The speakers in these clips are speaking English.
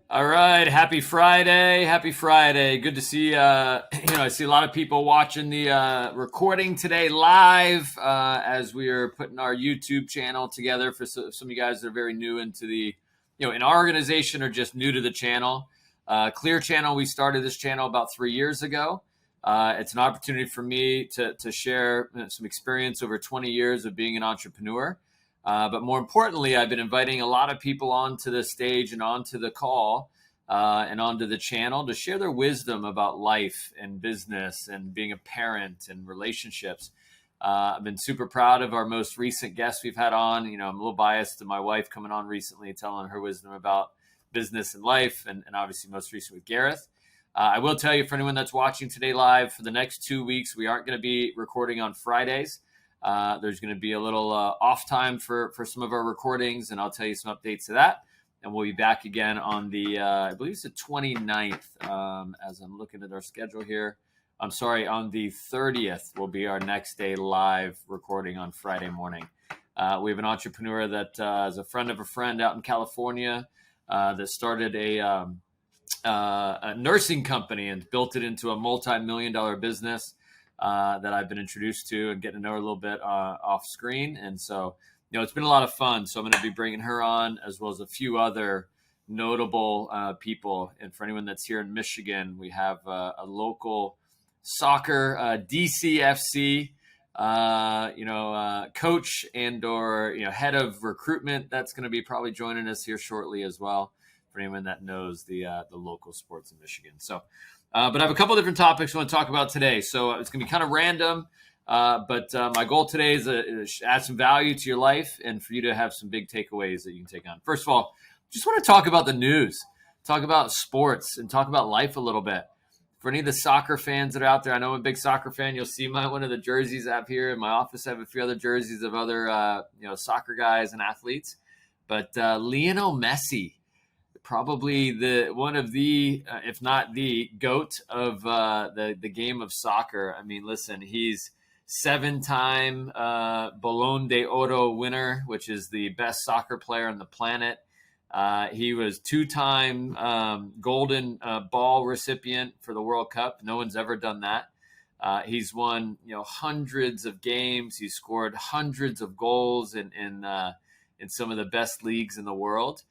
All right, happy Friday. Happy Friday. Good to see I see a lot of people watching the recording today live as we are putting our YouTube channel together for some of you guys that are very new into the in our organization or just new to the channel. Clear Channel, we started this channel about 3 years ago. It's an opportunity for me to share some experience over 20 years of being an entrepreneur. But more importantly, I've been inviting a lot of people onto the stage and onto the call and onto the channel to share their wisdom about life and business and being a parent and relationships. I've been super proud of our most recent guests we've had on. I'm a little biased to my wife coming on recently, telling her wisdom about business and life, and obviously most recent with Gareth. I will tell you, for anyone that's watching today live, for the next 2 weeks, we aren't going to be recording on Fridays. There's going to be a little off time for some of our recordings, and I'll tell you some updates to that. And we'll be back again on the, I believe it's the 29th, as I'm looking at our schedule here. I'm sorry, on the 30th will be our next day live recording on Friday morning. We have an entrepreneur that is a friend of a friend out in California that started a nursing company and built it into a multi-million-dollar business that I've been introduced to and getting to know her a little bit off screen. And so, it's been a lot of fun. So I'm going to be bringing her on, as well as a few other notable people. And for anyone that's here in Michigan, we have a local soccer DCFC coach and or head of recruitment that's going to be probably joining us here shortly as well, for anyone that knows the local sports in Michigan. So but I have a couple of different topics I want to talk about today. So it's going to be kind of random, but my goal today is to add some value to your life and for you to have some big takeaways that you can take on. First of all, just want to talk about the news, talk about sports, and talk about life a little bit. For any of the soccer fans that are out there, I know I'm a big soccer fan. You'll see one of the jerseys up here in my office. I have a few other jerseys of other soccer guys and athletes. But Lionel Messi, probably one of the, if not the GOAT of the game of soccer. I mean, listen, he's 7-time Ballon d'Oro winner, which is the best soccer player on the planet. He was 2-time Golden Ball recipient for the World Cup. No one's ever done that. He's won, hundreds of games. He's scored hundreds of goals in some of the best leagues in the world.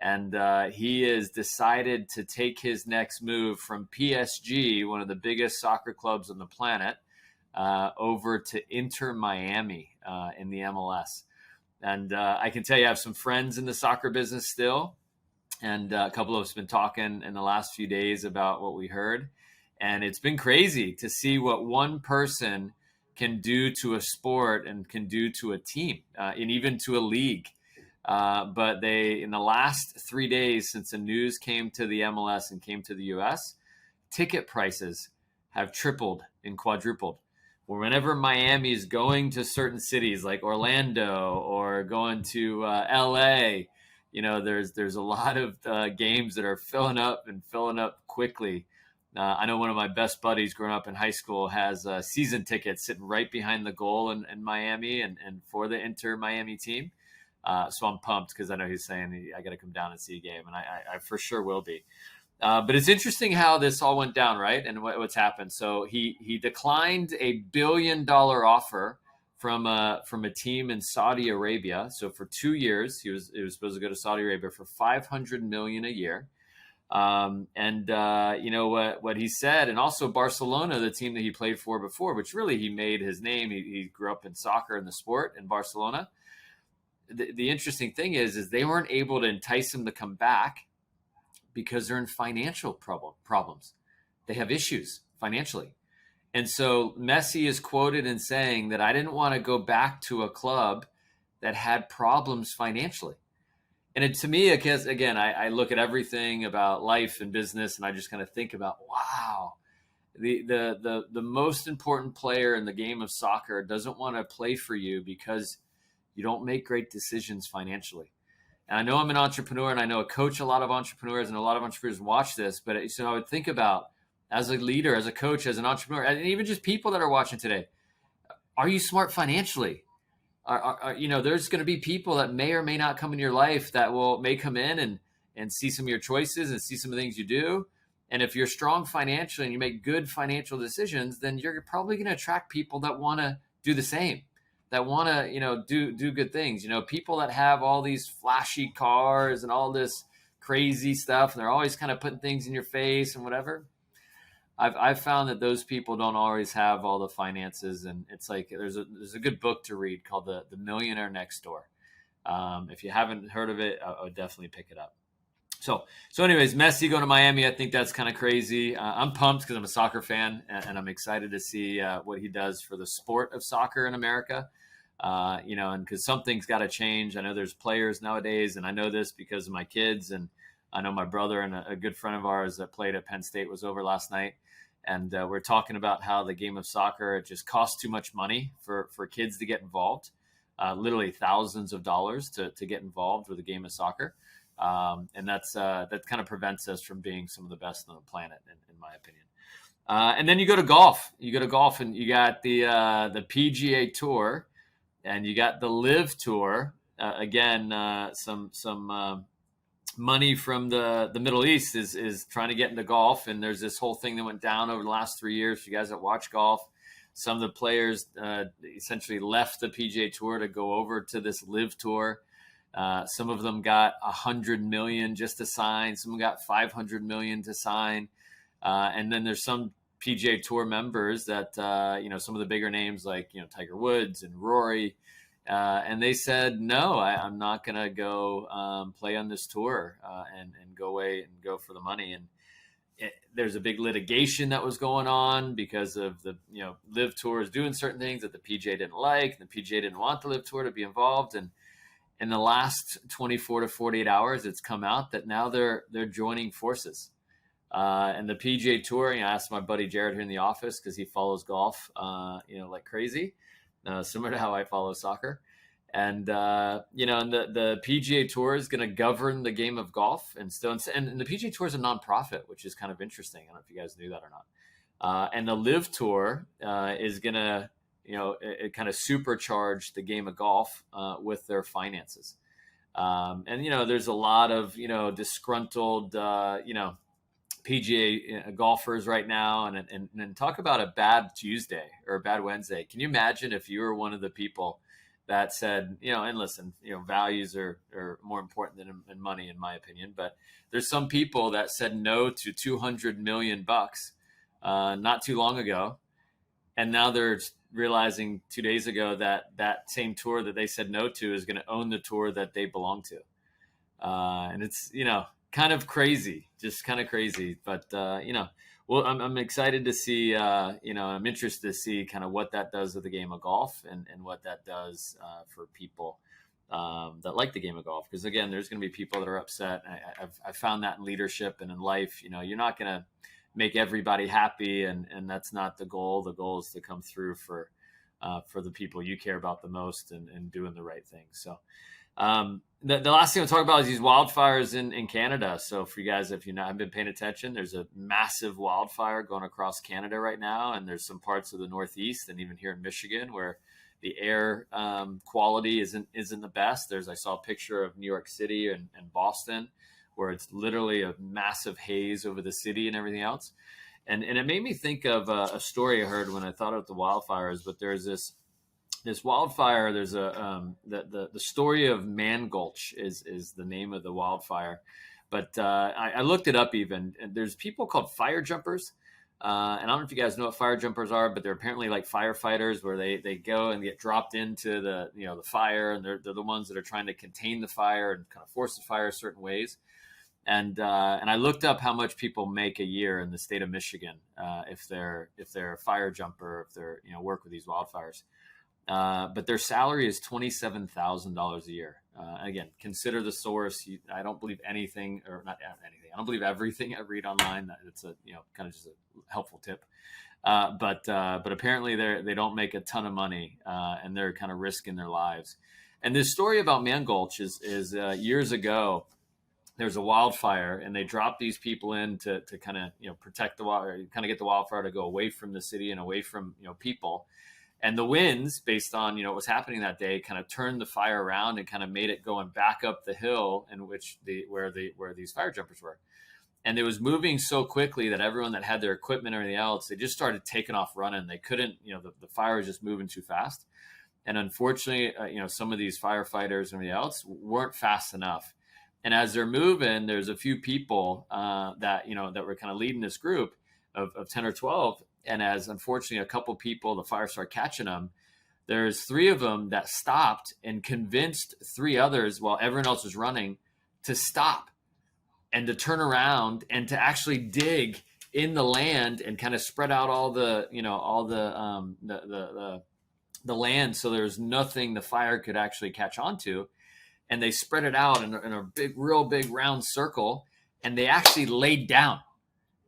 And he has decided to take his next move from PSG, one of the biggest soccer clubs on the planet, over to Inter Miami in the MLS. And I can tell you, I have some friends in the soccer business still. And a couple of us have been talking in the last few days about what we heard. And it's been crazy to see what one person can do to a sport and can do to a team and even to a league. But in the last 3 days since the news came to the MLS and came to the US, ticket prices have tripled and quadrupled. Whenever Miami is going to certain cities like Orlando or going to LA, there's a lot of games that are filling up and filling up quickly. I know one of my best buddies growing up in high school has season tickets sitting right behind the goal in Miami and for the Inter Miami team. So I'm pumped because I know he's saying I got to come down and see a game, and I for sure will be. But it's interesting how this all went down, right? And what's happened. So he declined $1 billion offer from a team in Saudi Arabia. So for 2 years, he was supposed to go to Saudi Arabia for $500 million a year. What he said, and also Barcelona, the team that he played for before, which really he made his name. He grew up in soccer and the sport in Barcelona. The interesting thing is they weren't able to entice him to come back because they're in financial problems. They have issues financially. And so Messi is quoted in saying that I didn't want to go back to a club that had problems financially. And to me, because again, I look at everything about life and business, and I just kind of think about, wow, the most important player in the game of soccer doesn't want to play for you because you don't make great decisions financially. And I know I'm an entrepreneur and I know I coach a lot of entrepreneurs and a lot of entrepreneurs watch this, but so I would think about, as a leader, as a coach, as an entrepreneur, and even just people that are watching today, are you smart financially? There's going to be people that may or may not come in your life that may come in and see some of your choices and see some of the things you do. And if you're strong financially and you make good financial decisions, then you're probably going to attract people that want to do the same, that want to, do good things. People that have all these flashy cars and all this crazy stuff, and they're always kind of putting things in your face and whatever. I've found that those people don't always have all the finances, and it's like there's a good book to read called the Millionaire Next Door. If you haven't heard of it, I would definitely pick it up. So anyways, Messi going to Miami, I think that's kind of crazy. I'm pumped because I'm a soccer fan, and I'm excited to see what he does for the sport of soccer in America. And because something's got to change. I know there's players nowadays, and I know this because of my kids, and I know my brother and a good friend of ours that played at Penn State was over last night. And we're talking about how the game of soccer, it just costs too much money for kids to get involved, literally thousands of dollars to get involved with the game of soccer. And that kind of prevents us from being some of the best on the planet, in my opinion. And then you go to golf. And you got the PGA Tour, and you got the Live Tour. Some money from the Middle East is trying to get into golf, and there's this whole thing that went down over the last 3 years. For you guys that watch golf, some of the players essentially left the PGA Tour to go over to this Live Tour. Some of them got $100 million just to sign. Some got $500 million to sign. And then there's some PGA Tour members that, some of the bigger names like, Tiger Woods and Rory. And they said, no, I'm not going to go play on this tour and go away and go for the money. And there's a big litigation that was going on because of the, Live Tour is doing certain things that the PGA didn't like. And the PGA didn't want the Live Tour to be involved. And in the last 24 to 48 hours, it's come out that now they're joining forces. And the PGA Tour, I asked my buddy Jared here in the office because he follows golf, like crazy, similar to how I follow soccer. And, and the PGA Tour is going to govern the game of golf. And the PGA Tour is a nonprofit, which is kind of interesting. I don't know if you guys knew that or not. And the Live Tour is going to, it kind of supercharge the game of golf with their finances. There's a lot of, disgruntled, PGA golfers right now. And talk about a bad Tuesday or a bad Wednesday. Can you imagine if you were one of the people that said, and listen, values are more important than money, in my opinion. But there's some people that said no to $200 million not too long ago. And now they're realizing 2 days ago that same tour that they said no to is going to own the tour that they belong to. And it's, kind of crazy, just kind of crazy. But, I'm excited to see, I'm interested to see kind of what that does with the game of golf and what that does for people that like the game of golf. Because, again, there's going to be people that are upset. I've found that in leadership and in life. You're not going to make everybody happy, and that's not the goal. The goal is to come through for the people you care about the most and doing the right thing. So the last thing I'll talk about is these wildfires in Canada. So for you guys, if you haven't been paying attention, there's a massive wildfire going across Canada right now, and there's some parts of the Northeast and even here in Michigan where the air quality isn't the best. I saw a picture of New York City and Boston, where it's literally a massive haze over the city and everything else. And it made me think of a story I heard when I thought of the wildfires. But there's this wildfire. There's the story of Mann Gulch is the name of the wildfire. But I looked it up even. And there's people called fire jumpers. And I don't know if you guys know what fire jumpers are, but they're apparently like firefighters where they go and get dropped into the fire, and they're the ones that are trying to contain the fire and kind of force the fire certain ways. And I looked up how much people make a year in the state of Michigan if they're a fire jumper, if they're work with these wildfires. But their salary is $27,000 a year. Again, consider the source. I don't believe anything, or not anything. I don't believe everything I read online. It's a kind of just a helpful tip. But apparently they don't make a ton of money, and they're kind of risking their lives. And this story about Mann Gulch is years ago. There's a wildfire, and they drop these people in to kind of protect the water, kind of get the wildfire to go away from the city and away from people. And the winds, based on what was happening that day, kind of turned the fire around and kind of made it going back up the hill in which where these fire jumpers were. And it was moving so quickly that everyone that had their equipment or anything else, they just started taking off running. They couldn't, the fire was just moving too fast. And unfortunately, some of these firefighters and everything else weren't fast enough. And as they're moving, there's a few people that were kind of leading this group of 10 or 12. And as unfortunately a couple people, the fire started catching them, there's 3 of them that stopped and convinced 3 others while everyone else was running to stop and to turn around and to actually dig in the land and kind of spread out all the land so there's nothing the fire could actually catch onto. And they spread it out in a real big round circle, and they actually laid down.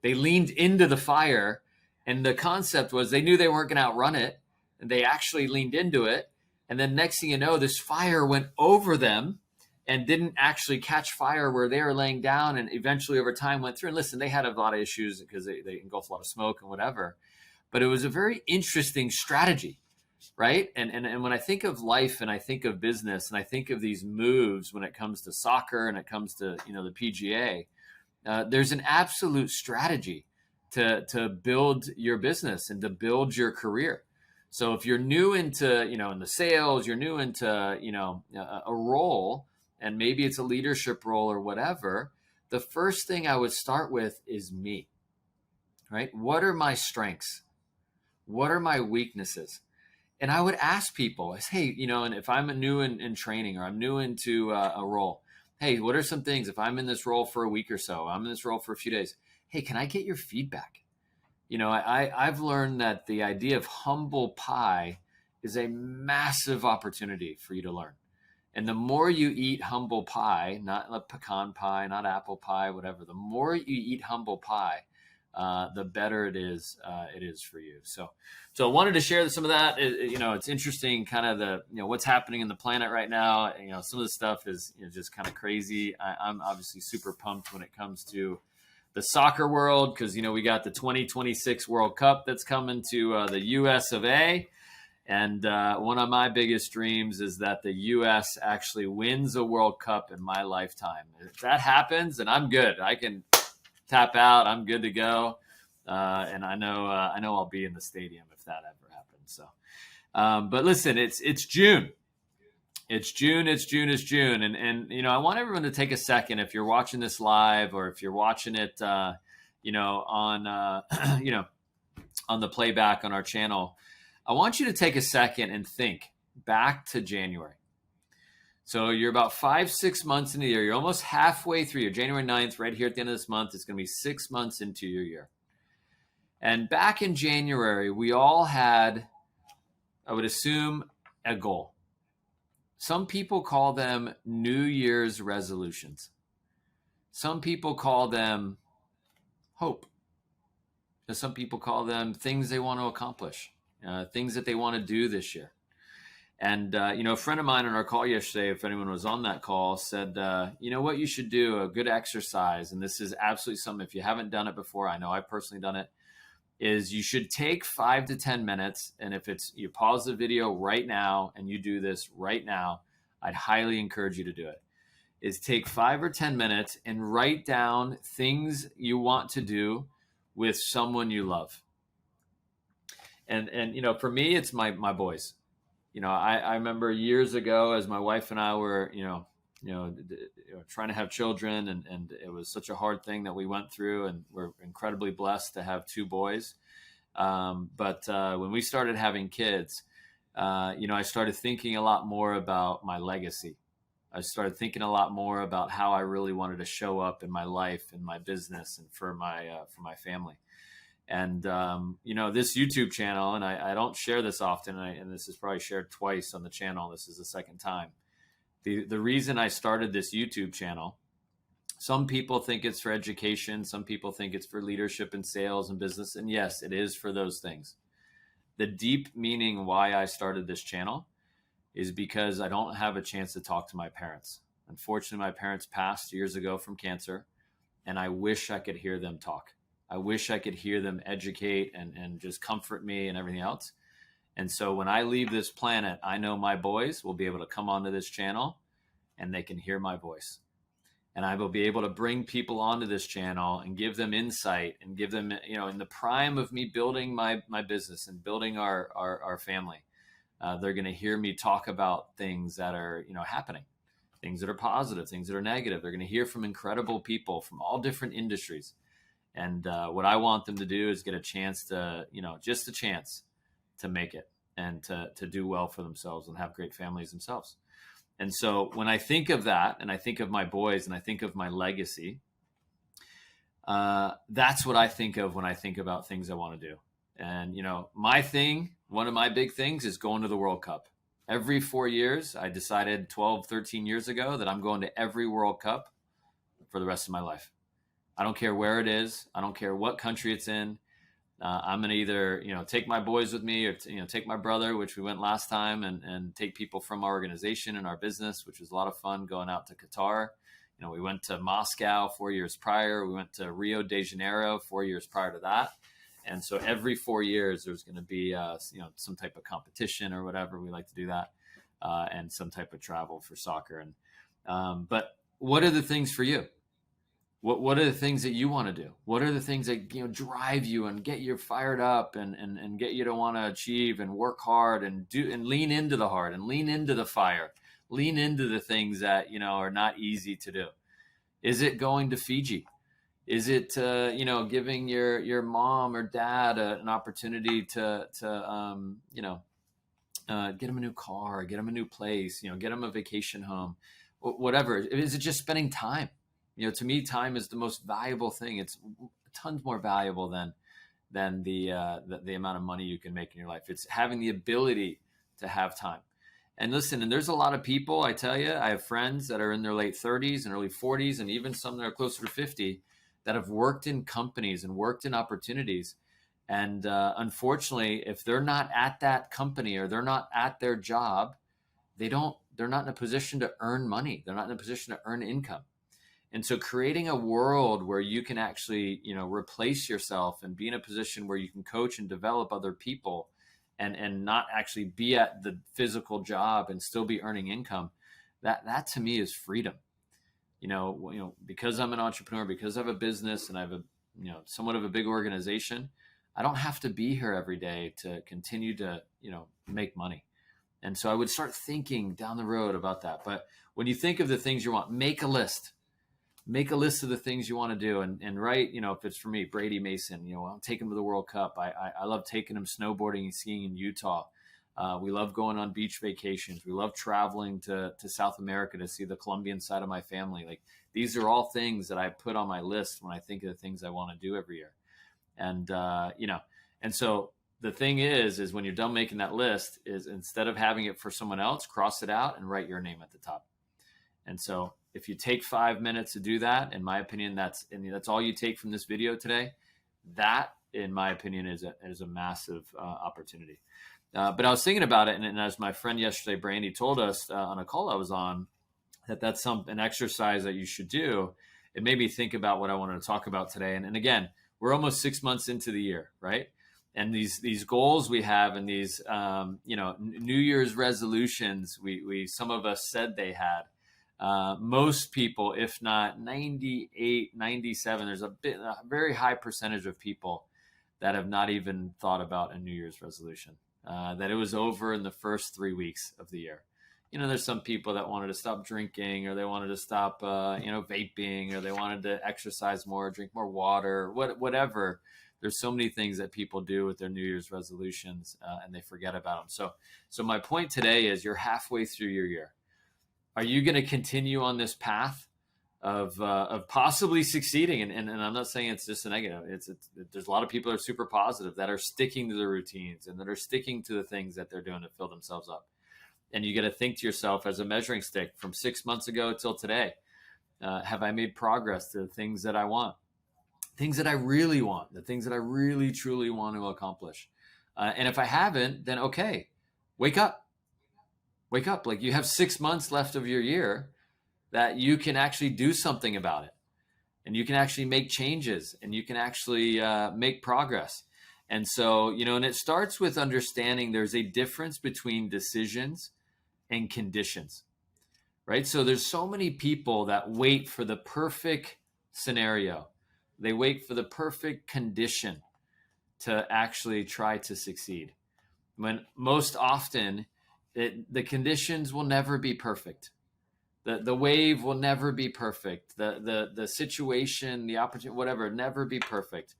They leaned into the fire. And the concept was they knew they weren't going to outrun it. And they actually leaned into it. And then next thing you know, this fire went over them and didn't actually catch fire where they were laying down. And eventually over time went through. And listen, they had a lot of issues because they engulfed a lot of smoke and whatever. But it was a very interesting strategy, right? And when I think of life and I think of business and I think of these moves when it comes to soccer and it comes to, the PGA, there's an absolute strategy to build your business and to build your career. So if you're new into, in the sales, you're new into, a role, and maybe it's a leadership role or whatever, the first thing I would start with is me, right? What are my strengths? What are my weaknesses? And I would ask people, hey, and if I'm new in training or I'm new into a role, hey, what are some things, if I'm in this role for a week or so, I'm in this role for a few days, hey, can I get your feedback? I've learned that the idea of humble pie is a massive opportunity for you to learn. And the more you eat humble pie, not a pecan pie, not apple pie, whatever, the more you eat humble pie, the better it is for you. So I wanted to share some of that. It's interesting kind of the, what's happening in the planet right now. Some of the stuff is just kind of crazy. I'm obviously super pumped when it comes to the soccer world, because we got the 2026 World Cup that's coming to the US of A. And one of my biggest dreams is that the US actually wins a World Cup in my lifetime. If that happens, then I'm good. I can tap out. I'm good to go. And I know I'll be in the stadium if that ever happens. So, but listen, it's June. It's June. And I want everyone to take a second, if you're watching this live or if you're watching it, on, on the playback on our channel, I want you to take a second and think back to January. So you're about 5-6 months into the year. You're almost halfway through your January 9th, right here at the end of this month. It's going to be 6 months into your year. And back in January, we all had, I would assume, a goal. Some people call them New Year's resolutions. Some people call them hope. Some people call them things they want to accomplish, things that they want to do this year. And, a friend of mine on our call yesterday, if anyone was on that call, said, what you should do, a good exercise, and this is absolutely something, if you haven't done it before, I know I've personally done it, is you should take 5 to 10 minutes. And if it's, you pause the video right now and you do this right now, I'd highly encourage you to do it, is take 5 or 10 minutes and write down things you want to do with someone you love. And for me, it's my boys. I remember years ago as my wife and I were, trying to have children, and it was such a hard thing that we went through, and we're incredibly blessed to have 2 boys. But when we started having kids, I started thinking a lot more about my legacy. I started thinking a lot more about how I really wanted to show up in my life and my business and for my family. And, this YouTube channel, and I don't share this often, and this is probably shared twice on the channel. This is the second time. The reason I started this YouTube channel, some people think it's for education. Some people think it's for leadership and sales and business. And yes, it is for those things. The deep meaning why I started this channel is because I don't have a chance to talk to my parents. Unfortunately, my parents passed years ago from cancer, and I wish I could hear them talk. I wish I could hear them educate and just comfort me and everything else. And so when I leave this planet, I know my boys will be able to come onto this channel and they can hear my voice. And I will be able to bring people onto this channel and give them insight and give them, in the prime of me building my business and building our family, they're going to hear me talk about things that are, happening, things that are positive, things that are negative. They're going to hear from incredible people from all different industries. And what I want them to do is get a chance to, just a chance to make it and to do well for themselves and have great families themselves. And so when I think of that, and I think of my boys, and I think of my legacy, that's what I think of when I think about things I want to do. And, one of my big things is going to the World Cup. Every 4 years, I decided 12, 13 years ago that I'm going to every World Cup for the rest of my life. I don't care where it is. I don't care what country it's in. I'm going to either, take my boys with me or, take my brother, which we went last time, and take people from our organization and our business, which was a lot of fun going out to Qatar. We went to Moscow 4 years prior. We went to Rio de Janeiro 4 years prior to that. And so every 4 years, there's going to be, some type of competition or whatever. We like to do that, and some type of travel for soccer. And but what are the things for you? What are the things that you want to do? What are the things that drive you and get you fired up and get you to want to achieve and work hard and do and lean into the hard and lean into the fire, lean into the things that are not easy to do? Is it going to Fiji? Is it giving your mom or dad an opportunity to get them a new car, get them a new place, get them a vacation home, whatever? Is it just spending time? To me, time is the most valuable thing. It's tons more valuable than the amount of money you can make in your life. It's having the ability to have time. And listen, and there's a lot of people, I tell you, I have friends that are in their late 30s and early 40s, and even some that are closer to 50 that have worked in companies and worked in opportunities. And unfortunately, if they're not at that company or they're not at their job, they're not in a position to earn money. They're not in a position to earn income. And so creating a world where you can actually, replace yourself and be in a position where you can coach and develop other people and not actually be at the physical job and still be earning income, that to me is freedom. Because I'm an entrepreneur, because I have a business and I have a, somewhat of a big organization, I don't have to be here every day to continue to, make money. And so I would start thinking down the road about that. But when you think of the things you want, make a list. Make a list of the things you want to do and write, if it's for me, Brady Mason, I'll take him to the World Cup. I love taking him snowboarding and skiing in Utah. We love going on beach vacations. We love traveling to South America to see the Colombian side of my family. Like, these are all things that I put on my list when I think of the things I want to do every year. And, and so the thing is when you're done making that list is instead of having it for someone else, cross it out and write your name at the top. And so if you take 5 minutes to do that, in my opinion, that's all you take from this video today. That, in my opinion, is a massive opportunity. But I was thinking about it, and as my friend yesterday, Brandy, told us on a call I was on, that's an exercise that you should do. It made me think about what I wanted to talk about today. And again, we're almost 6 months into the year, right? And these goals we have, and these New Year's resolutions, we some of us said they had. Most people, if not 98, 97, there's a very high percentage of people that have not even thought about a New Year's resolution, that it was over in the first 3 weeks of the year. There's some people that wanted to stop drinking, or they wanted to stop, vaping, or they wanted to exercise more, drink more water, whatever. There's so many things that people do with their New Year's resolutions, and they forget about them. So my point today is you're halfway through your year. Are you going to continue on this path of possibly succeeding? And I'm not saying it's just a negative. There's a lot of people that are super positive, that are sticking to their routines and that are sticking to the things that they're doing to fill themselves up. And you got to think to yourself as a measuring stick from 6 months ago till today. Have I made progress to the things that I want? Things that I really want, the things that I really, truly want to accomplish. And if I haven't, then okay, wake up. Wake up. Like, you have 6 months left of your year that you can actually do something about it. And you can actually make changes, and you can actually make progress. And so, and it starts with understanding there's a difference between decisions and conditions, right? So there's so many people that wait for the perfect scenario. They wait for the perfect condition to actually try to succeed. When most often the conditions will never be perfect. The wave will never be perfect. The situation, the opportunity, whatever, never be perfect.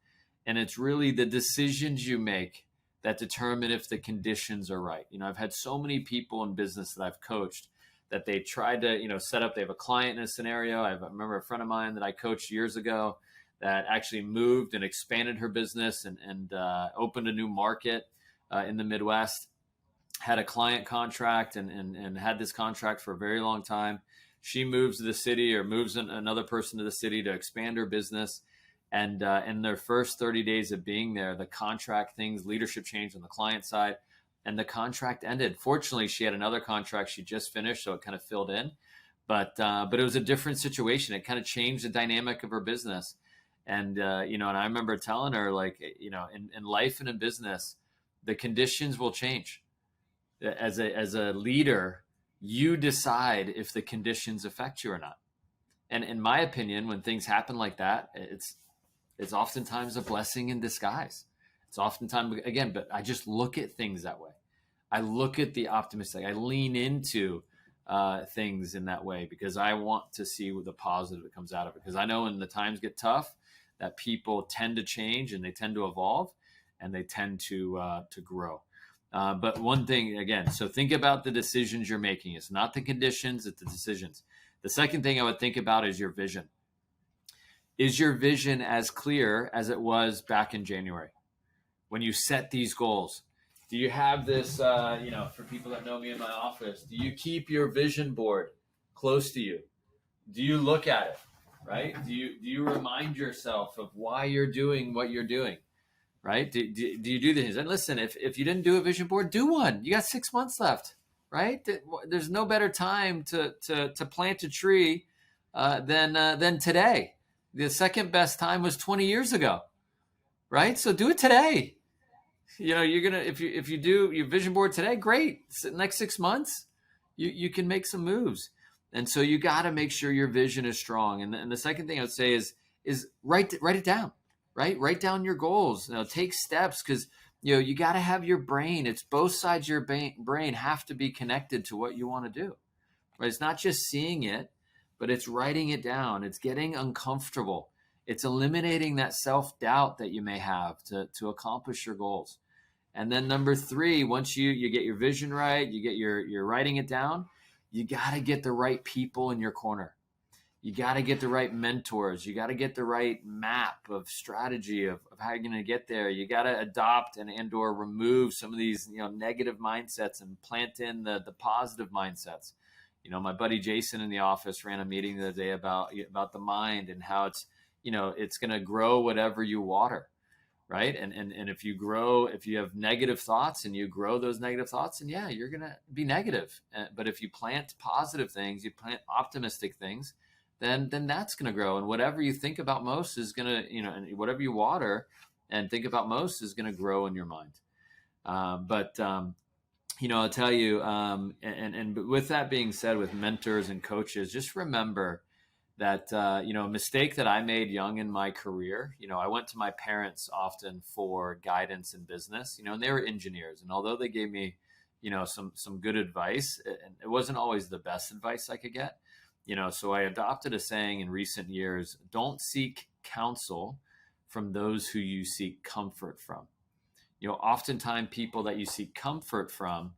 And it's really the decisions you make that determine if the conditions are right. I've had so many people in business that I've coached that they tried to, set up. They have a client in a scenario. I remember a friend of mine that I coached years ago that actually moved and expanded her business and opened a new market in the Midwest, had a client contract and had this contract for a very long time. She moves to the city or moves another person to the city to expand her business. And in their first 30 days of being there, the contract things, leadership changed on the client side, and the contract ended. Fortunately, she had another contract she just finished, so it kind of filled in. But it was a different situation. It kind of changed the dynamic of her business. And and I remember telling her, like, in life and in business, the conditions will change. As a leader, you decide if the conditions affect you or not. And in my opinion, when things happen like that, it's oftentimes a blessing in disguise. It's oftentimes, again, but I just look at things that way. I look at the optimistic. I lean into things in that way because I want to see the positive that comes out of it. Because I know when the times get tough, that people tend to change and they tend to evolve and they tend to grow. But one thing, again, so think about the decisions you're making. It's not the conditions, it's the decisions. The second thing I would think about is your vision. Is your vision as clear as it was back in January when you set these goals? Do you have this, for people that know me in my office, do you keep your vision board close to you? Do you look at it, right? Do you remind yourself of why you're doing what you're doing, right? Do you do things? And listen, if you didn't do a vision board, do one. You got 6 months left, right? There's no better time to plant a tree than today. The second best time was 20 years ago, right? So do it today. You're gonna if you do your vision board today, great. Next 6 months, you can make some moves, and so you got to make sure your vision is strong. And the second thing I would say is write it down, right? Write down your goals. Take steps because you got to have your brain. It's both sides of your brain have to be connected to what you want to do, right? It's not just seeing it, but it's writing it down. It's getting uncomfortable. It's eliminating that self-doubt that you may have to accomplish your goals. And then number 3, once you get your vision right, you're writing it down, you got to get the right people in your corner. You got to get the right mentors. You got to get the right map of strategy of how you're going to get there. You got to adopt and or remove some of these negative mindsets and plant in the positive mindsets. My buddy Jason in the office ran a meeting the other day about the mind and how it's going to grow whatever you water, right? And if you have negative thoughts and you grow those negative thoughts, and you're going to be negative. But if you plant positive things, you plant optimistic things, then that's going to grow. And whatever you think about most is going to, and whatever you water and think about most is going to grow in your mind. I'll tell you, and with that being said, with mentors and coaches, just remember that, a mistake that I made young in my career, I went to my parents often for guidance in business, and they were engineers. And although they gave me, some good advice, it wasn't always the best advice I could get, so I adopted a saying in recent years: don't seek counsel from those who you seek comfort from. Oftentimes people that you seek comfort from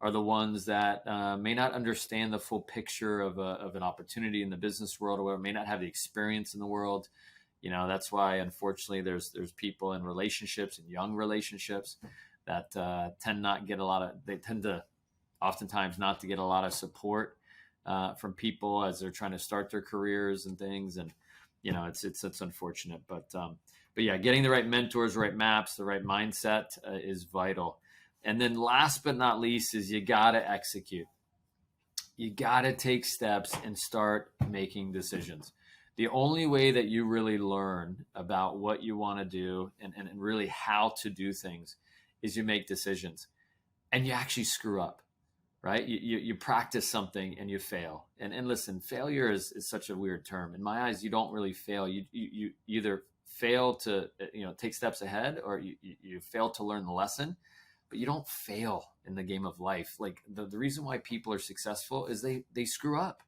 are the ones that may not understand the full picture of an opportunity in the business world, or may not have the experience in the world. That's why, unfortunately, there's people in relationships and young relationships that tend to oftentimes not to get a lot of support from people as they're trying to start their careers and things. And, it's unfortunate, but getting the right mentors, right maps, the right mindset is vital. And then last but not least is you got to execute. You got to take steps and start making decisions. The only way that you really learn about what you want to do and really how to do things is you make decisions and you actually screw up, right? You practice something and you fail. And listen, failure is such a weird term. In my eyes, you don't really fail. You either fail to take steps ahead, or you fail to learn the lesson, but you don't fail in the game of life. Like the reason why people are successful is they screw up.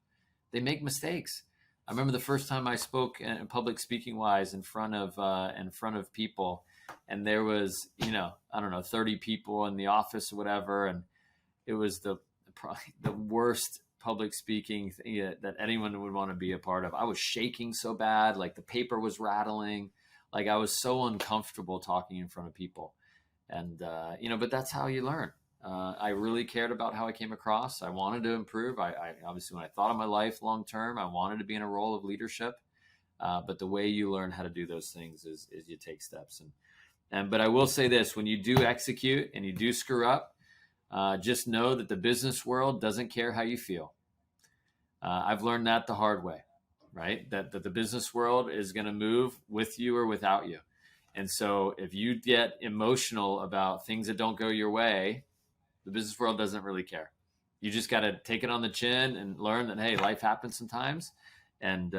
They make mistakes. I remember the first time I spoke in public speaking wise in front of people, and there was, I don't know, 30 people in the office or whatever. And it was probably the worst public speaking thing that anyone would want to be a part of. I was shaking so bad, like the paper was rattling, like I was so uncomfortable talking in front of people. And, but that's how you learn. I really cared about how I came across. I wanted to improve. I obviously, when I thought of my life long term, I wanted to be in a role of leadership. But the way you learn how to do those things is you take steps. But I will say this: when you do execute and you do screw up, just know that the business world doesn't care how you feel. I've learned that the hard way, right? That the business world is going to move with you or without you. And so if you get emotional about things that don't go your way, the business world doesn't really care. You just got to take it on the chin and learn that, hey, life happens sometimes, and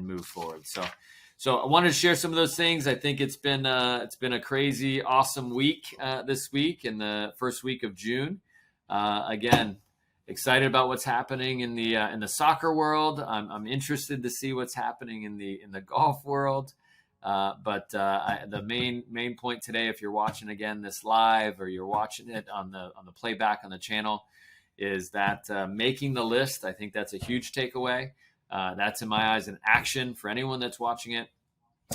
move forward. So I wanted to share some of those things. I think it's been a crazy, awesome week this week in the first week of June. Again, excited about what's happening in the soccer world. I'm interested to see what's happening in the golf world. But the main point today, if you're watching again this live or you're watching it on the playback on the channel, is that making the list. I think that's a huge takeaway. That's in my eyes an action for anyone that's watching it.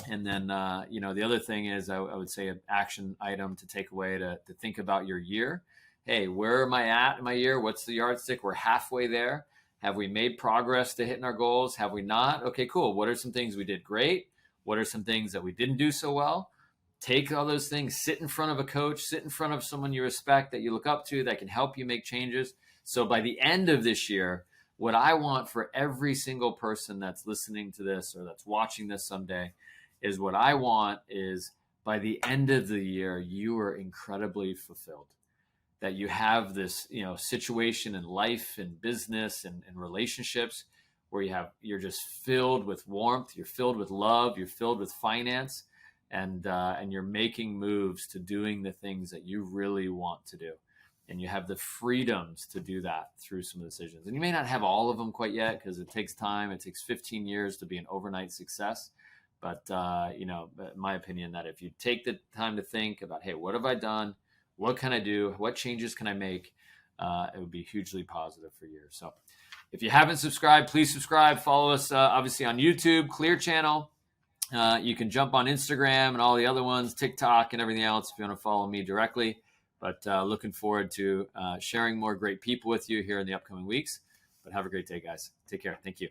And then the other thing is I would say an action item to take away to think about your year. Hey, where am I at in my year? What's the yardstick? We're halfway there. Have we made progress to hitting our goals? Have we not? Okay, cool. What are some things we did great? What are some things that we didn't do so well? Take all those things, sit in front of a coach, sit in front of someone you respect, that you look up to, that can help you make changes. So by the end of this year, what I want for every single person that's listening to this or that's watching this someday is what I want is by the end of the year, you are incredibly fulfilled. That you have this, situation in life and business and relationships where you're just filled with warmth, you're filled with love, you're filled with finance, and you're making moves to doing the things that you really want to do. And you have the freedoms to do that through some decisions. And you may not have all of them quite yet because it takes time. It takes 15 years to be an overnight success. But, in my opinion, that if you take the time to think about, hey, what have I done? What can I do? What changes can I make? It would be hugely positive for you. So if you haven't subscribed, please subscribe. Follow us, obviously, on YouTube, Clear Channel. You can jump on Instagram and all the other ones, TikTok and everything else if you want to follow me directly. But looking forward to sharing more great people with you here in the upcoming weeks. But have a great day, guys. Take care. Thank you.